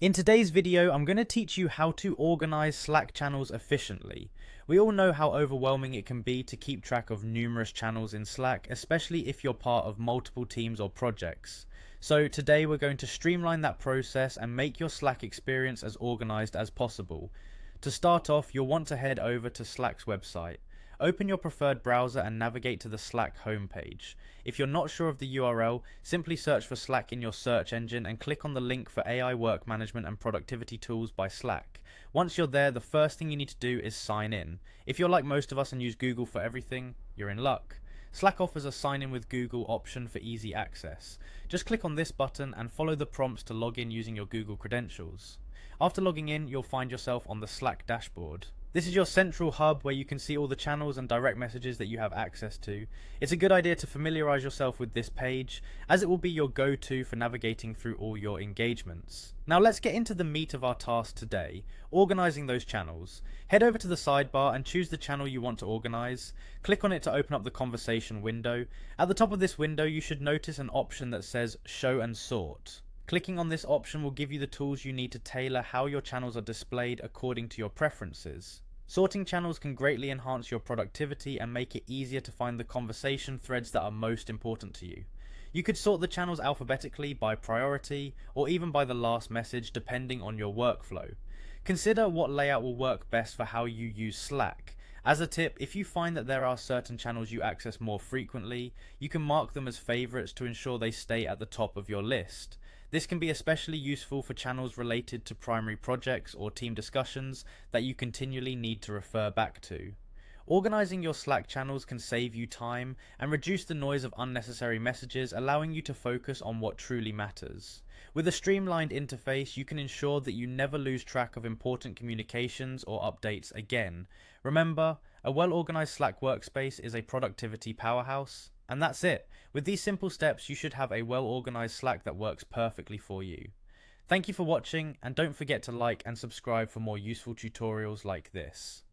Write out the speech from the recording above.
In today's video, I'm going to teach you how to organize Slack channels efficiently. We all know how overwhelming it can be to keep track of numerous channels in Slack, especially if you're part of multiple teams or projects. So today we're going to streamline that process and make your Slack experience as organized as possible. To start off, you'll want to head over to Slack's website. Open your preferred browser and navigate to the Slack homepage. If you're not sure of the URL, simply search for Slack in your search engine and click on the link for AI Work Management and Productivity Tools by Slack. Once you're there, the first thing you need to do is sign in. If you're like most of us and use Google for everything, you're in luck. Slack offers a sign in with Google option for easy access. Just click on this button and follow the prompts to log in using your Google credentials. After logging in, you'll find yourself on the Slack dashboard. This is your central hub where you can see all the channels and direct messages that you have access to. It's a good idea to familiarize yourself with this page, as it will be your go-to for navigating through all your engagements. Now let's get into the meat of our task today, organizing those channels. Head over to the sidebar and choose the channel you want to organize. Click on it to open up the conversation window. At the top of this window, you should notice an option that says Show and Sort. Clicking on this option will give you the tools you need to tailor how your channels are displayed according to your preferences. Sorting channels can greatly enhance your productivity and make it easier to find the conversation threads that are most important to you. You could sort the channels alphabetically by priority or even by the last message depending on your workflow. Consider what layout will work best for how you use Slack. As a tip, if you find that there are certain channels you access more frequently, you can mark them as favorites to ensure they stay at the top of your list. This can be especially useful for channels related to primary projects or team discussions that you continually need to refer back to. Organizing your Slack channels can save you time and reduce the noise of unnecessary messages, allowing you to focus on what truly matters. With a streamlined interface, you can ensure that you never lose track of important communications or updates again. Remember, a well-organized Slack workspace is a productivity powerhouse. And that's it. With these simple steps, you should have a well-organized Slack that works perfectly for you. Thank you for watching, and don't forget to like and subscribe for more useful tutorials like this.